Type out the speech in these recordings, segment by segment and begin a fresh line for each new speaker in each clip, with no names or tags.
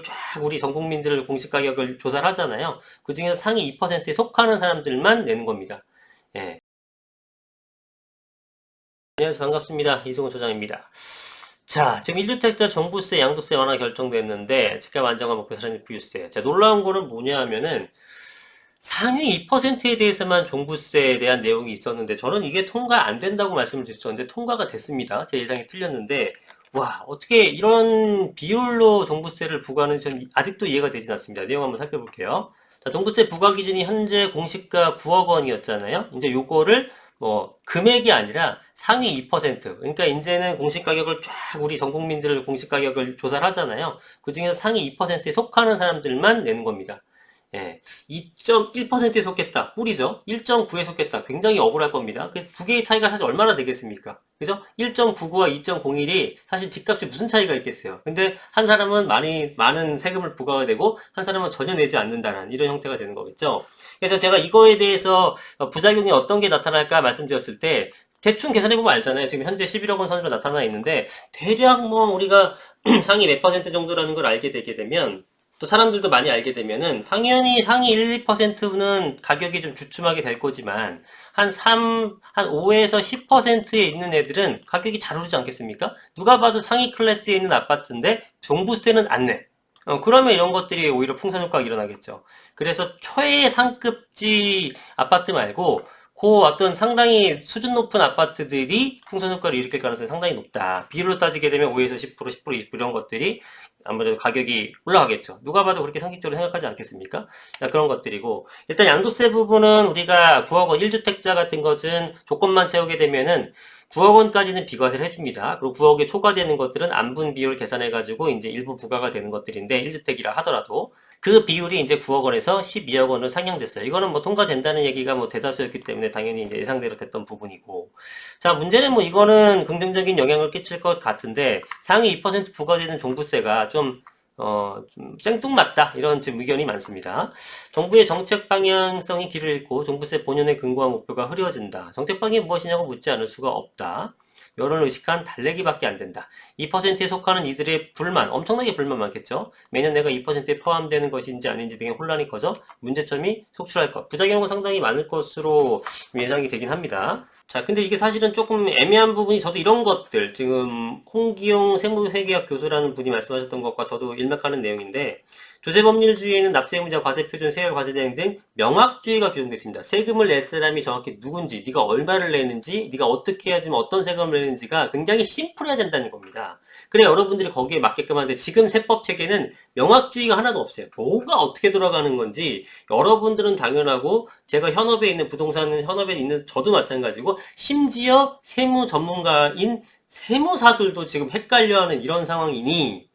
쫙 우리 전 국민들을 공시가격을 조사를 하잖아요. 그 중에서 상위 2%에 속하는 사람들만 내는 겁니다. 예. 안녕하세요. 반갑습니다. 이승훈 소장입니다. 자, 지금 1주택자 종부세, 양도세 완화 결정됐는데, 집값 안정화 목표 사라진 부유세. 자, 놀라운 거는 뭐냐 하면은, 상위 2%에 대해서만 종부세에 대한 내용이 있었는데, 저는 이게 통과 안 된다고 말씀을 드렸었는데, 통과가 됐습니다. 제 예상이 틀렸는데, 와, 어떻게 이런 비율로 종부세를 부과하는지 저는 아직도 이해가 되진 않습니다. 내용 한번 살펴볼게요. 자, 종부세 부과 기준이 현재 공시가 9억 원이었잖아요. 이제 요거를 금액이 아니라 상위 2%. 그러니까 이제는 공시가격을 쫙 우리 전 국민들을 공시가격을 조사를 하잖아요. 그 중에서 상위 2%에 속하는 사람들만 내는 겁니다. 예, 2.1%에 속했다. 꿀이죠. 1.9에 속했다. 굉장히 억울할 겁니다. 그래서 두 개의 차이가 사실 얼마나 되겠습니까? 그죠? 1.99와 2.01이 사실 집값에 무슨 차이가 있겠어요. 근데 한 사람은 많은 세금을 부과가 되고 한 사람은 전혀 내지 않는다는 이런 형태가 되는 거겠죠. 그래서 제가 이거에 대해서 부작용이 어떤 게 나타날까 말씀드렸을 때 대충 계산해보면 알잖아요. 지금 현재 11억 원 선으로 나타나 있는데 대략 우리가 상위 몇 퍼센트 정도라는 걸 알게 되게 되면 또 사람들도 많이 알게 되면은 당연히 상위 1, 2%는 가격이 좀 주춤하게 될 거지만 한 5에서 10%에 있는 애들은 가격이 잘 오르지 않겠습니까? 누가 봐도 상위 클래스에 있는 아파트인데 종부세는 안 내. 그러면 이런 것들이 오히려 풍선 효과가 일어나겠죠. 그래서 최상급지 아파트 말고 그 어떤 상당히 수준 높은 아파트들이 풍선 효과를 일으킬 가능성이 상당히 높다. 비율로 따지게 되면 5에서 10%, 10%, 20% 이런 것들이 아무래도 가격이 올라가겠죠. 누가 봐도 그렇게 상식적으로 생각하지 않겠습니까? 그런 것들이고 일단 양도세 부분은 우리가 9억 원 1주택자 같은 것은 조건만 채우게 되면은 9억 원까지는 비과세를 해줍니다. 그리고 9억에 초과되는 것들은 안분 비율 계산해가지고 이제 일부 부과가 되는 것들인데 1주택이라 하더라도 그 비율이 이제 9억 원에서 12억 원으로 상향됐어요. 이거는 통과된다는 얘기가 대다수였기 때문에 당연히 이제 예상대로 됐던 부분이고. 자, 문제는 이거는 긍정적인 영향을 끼칠 것 같은데 상위 2% 부과되는 종부세가 좀 생뚱맞다. 이런 지금 의견이 많습니다. 정부의 정책 방향성이 길을 잃고 종부세 본연의 근거와 목표가 흐려진다. 정책 방향이 무엇이냐고 묻지 않을 수가 없다. 여론을 의식한 달래기밖에 안 된다. 2%에 속하는 이들의 불만, 엄청나게 불만 많겠죠. 매년 내가 2%에 포함되는 것인지 아닌지 등의 혼란이 커져 문제점이 속출할 것. 부작용은 상당히 많을 것으로 예상이 되긴 합니다. 자, 근데 이게 사실은 조금 애매한 부분이 저도 이런 것들, 지금 홍기용 세무회계학 교수라는 분이 말씀하셨던 것과 저도 일맥하는 내용인데, 조세법률주의에는 납세의무자, 과세표준, 세율, 과세대행 등 명확주의가 규정되어 있습니다. 세금을 낼 사람이 정확히 누군지, 네가 얼마를 내는지, 네가 어떻게 해야지 어떤 세금을 내는지가 굉장히 심플해야 된다는 겁니다. 그래 여러분들이 거기에 맞게끔 하는데 지금 세법 체계는 명확주의가 하나도 없어요. 뭐가 어떻게 돌아가는 건지 여러분들은 당연하고 제가 현업에 있는 부동산 현업에 있는 저도 마찬가지고 심지어 세무 전문가인 세무사들도 지금 헷갈려하는 이런 상황이니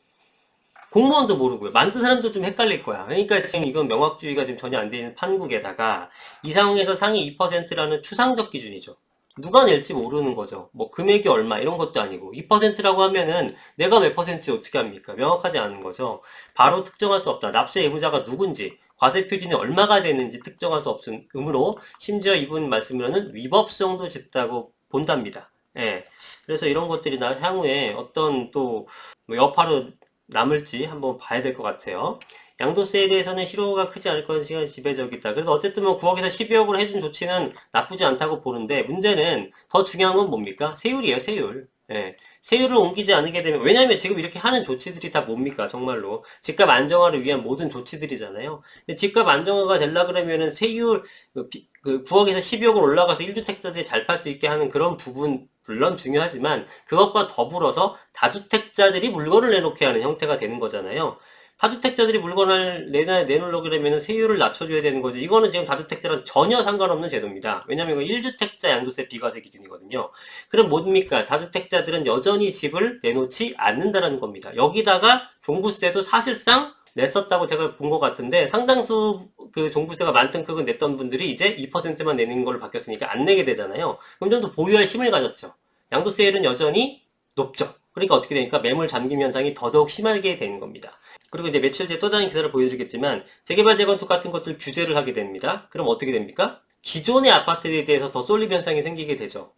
공무원도 모르고요. 만든 사람도 좀 헷갈릴 거야. 그러니까 지금 이건 명확주의가 지금 전혀 안 되는 판국에다가 이 상황에서 상위 2%라는 추상적 기준이죠. 누가 낼지 모르는 거죠. 금액이 얼마 이런 것도 아니고 2%라고 하면은 내가 몇 퍼센트 어떻게 합니까? 명확하지 않은 거죠. 바로 특정할 수 없다. 납세 의무자가 누군지 과세 표준이 얼마가 되는지 특정할 수 없으므로 심지어 이분 말씀으로는 위법성도 짙다고 본답니다. 예. 그래서 이런 것들이 향후에 어떤 또 여파로 남을지 한번 봐야 될 것 같아요. 양도세에 대해서는 실효가 크지 않을 것이 지배적이다. 그래서 어쨌든 9억에서 12억으로 해준 조치는 나쁘지 않다고 보는데 문제는 더 중요한 건 뭡니까? 세율이에요, 세율. 예. 세율을 옮기지 않게 되면 왜냐하면 지금 이렇게 하는 조치들이 다 뭡니까? 정말로 집값 안정화를 위한 모든 조치들이잖아요. 근데 집값 안정화가 되려 그러면은 세율 9억에서 12억으로 올라가서 1주택자들이 잘 팔 수 있게 하는 그런 부분 물론 중요하지만 그것과 더불어서 다주택자들이 물건을 내놓게 하는 형태가 되는 거잖아요. 다주택자들이 물건을 내놓으려고 그러면 세율을 낮춰줘야 되는 거지. 이거는 지금 다주택자랑 전혀 상관없는 제도입니다. 왜냐면 이거 1주택자 양도세 비과세 기준이거든요. 그럼 뭡니까? 다주택자들은 여전히 집을 내놓지 않는다는 겁니다. 여기다가 종부세도 사실상 냈었다고 제가 본 것 같은데 상당수 그 종부세가 많던 크게 냈던 분들이 이제 2%만 내는 걸로 바뀌었으니까 안 내게 되잖아요. 그럼 좀 더 보유할 힘을 가졌죠. 양도세율은 여전히 높죠. 그러니까 어떻게 되니까 매물 잠김 현상이 더더욱 심하게 되는 겁니다. 그리고 이제 며칠 뒤에 또 다른 기사를 보여드리겠지만 재개발 재건축 같은 것들 규제를 하게 됩니다. 그럼 어떻게 됩니까? 기존의 아파트에 대해서 더 쏠림 현상이 생기게 되죠.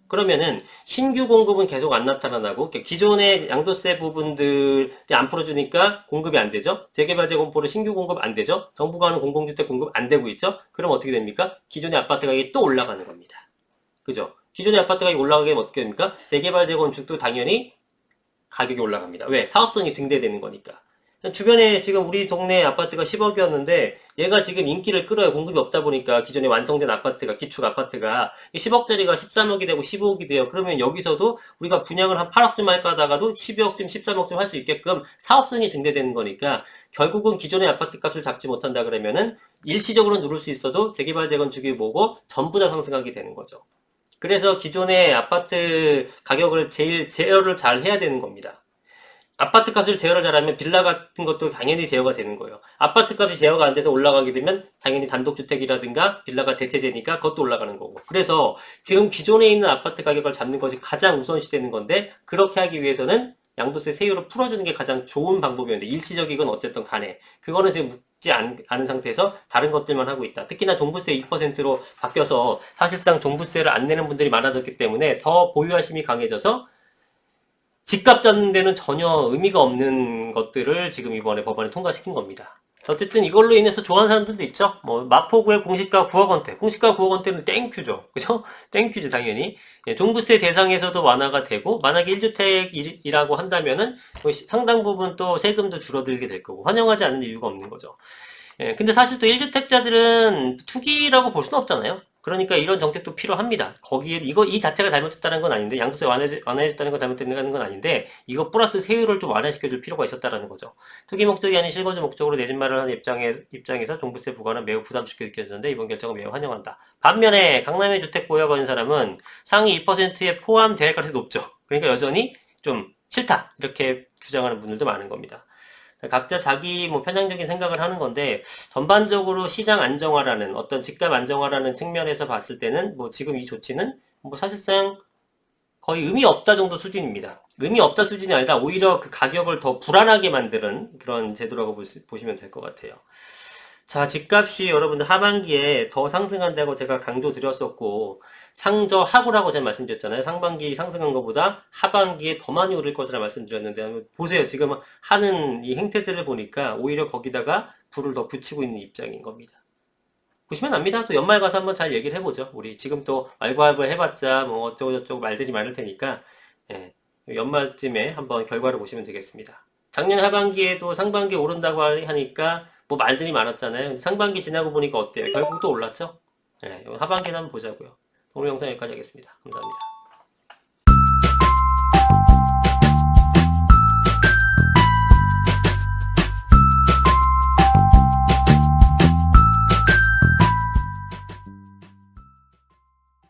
그러면은 신규 공급은 계속 안 나타나고 기존의 양도세 부분들이 안 풀어주니까 공급이 안 되죠. 재개발 재건포로 신규 공급 안 되죠. 정부가 하는 공공주택 공급 안 되고 있죠. 그럼 어떻게 됩니까? 기존의 아파트 가격이 또 올라가는 겁니다. 그죠? 기존의 아파트 가격이 올라가게 되면 어떻게 됩니까? 재개발 재건축도 당연히 가격이 올라갑니다. 왜? 사업성이 증대되는 거니까. 주변에 지금 우리 동네 아파트가 10억이었는데 얘가 지금 인기를 끌어요. 공급이 없다 보니까 기존에 완성된 아파트가 기축 아파트가 10억짜리가 13억이 되고 15억이 돼요. 그러면 여기서도 우리가 분양을 한 8억쯤 할까 하다가도 12억쯤 13억쯤 할 수 있게끔 사업성이 증대되는 거니까 결국은 기존의 아파트 값을 잡지 못한다 그러면은 일시적으로 누를 수 있어도 재개발 재건축이 뭐고 전부 다 상승하게 되는 거죠. 그래서 기존의 아파트 가격을 제일 제어를 잘 해야 되는 겁니다. 아파트 값을 제어를 잘하면 빌라 같은 것도 당연히 제어가 되는 거예요. 아파트 값이 제어가 안 돼서 올라가게 되면 당연히 단독주택이라든가 빌라가 대체제니까 그것도 올라가는 거고. 그래서 지금 기존에 있는 아파트 가격을 잡는 것이 가장 우선시 되는 건데 그렇게 하기 위해서는 양도세 세율을 풀어주는 게 가장 좋은 방법이었는데 일시적이건 어쨌든 간에 그거는 지금 묻지 않은 상태에서 다른 것들만 하고 있다. 특히나 종부세 2%로 바뀌어서 사실상 종부세를 안 내는 분들이 많아졌기 때문에 더 보유하심이 강해져서 집값 잡는 데는 전혀 의미가 없는 것들을 지금 이번에 법안에 통과시킨 겁니다. 어쨌든 이걸로 인해서 좋아하는 사람들도 있죠. 뭐 마포구의 공시가 9억 원대, 공시가 9억 원대는 땡큐죠. 그죠? 땡큐죠 당연히. 예, 종부세 대상에서도 완화가 되고 만약에 1주택이라고 한다면은 상당 부분 또 세금도 줄어들게 될 거고 환영하지 않는 이유가 없는 거죠. 예, 근데 사실 또 1주택자들은 투기라고 볼 수는 없잖아요. 그러니까 이런 정책도 필요합니다. 거기에 이 자체가 잘못됐다는 건 아닌데 양도세 완화해줬다는 건 잘못됐다는 건 아닌데 이거 플러스 세율을 좀 완화시켜줄 필요가 있었다라는 거죠. 투기 목적이 아닌 실거주 목적으로 내 집 마련하는 입장에서 종부세 부과는 매우 부담스럽게 느껴졌는데 이번 결정은 매우 환영한다. 반면에 강남의 주택 보유하고 있는 사람은 상위 2%에 포함될 가능성이 높죠. 그러니까 여전히 좀 싫다 이렇게 주장하는 분들도 많은 겁니다. 각자 자기 뭐 편향적인 생각을 하는 건데 전반적으로 시장 안정화라는 어떤 집값 안정화라는 측면에서 봤을 때는 뭐 지금 이 조치는 뭐 사실상 거의 의미 없다 정도 수준입니다. 의미 없다 수준이 아니라 오히려 그 가격을 더 불안하게 만드는 그런 제도라고 보시면 될 것 같아요. 자, 집값이 여러분들 하반기에 더 상승한다고 제가 강조 드렸었고 상저하고라고 제가 말씀드렸잖아요. 상반기 상승한 것보다 하반기에 더 많이 오를 것이라 말씀드렸는데 한번 보세요. 지금 하는 이 행태들을 보니까 오히려 거기다가 불을 더 붙이고 있는 입장인 겁니다. 보시면 압니다. 또 연말 가서 한번 잘 얘기를 해보죠. 우리 지금 또 말고할부 해봤자 뭐 어쩌고저쩌고 말들이 많을 테니까 예, 연말쯤에 한번 결과를 보시면 되겠습니다. 작년 하반기에도 상반기에 오른다고 하니까 뭐 말들이 많았잖아요. 상반기 지나고 보니까 어때요? 결국 또 올랐죠? 예, 하반기는 한번 보자고요. 오늘 영상 여기까지 하겠습니다. 감사합니다.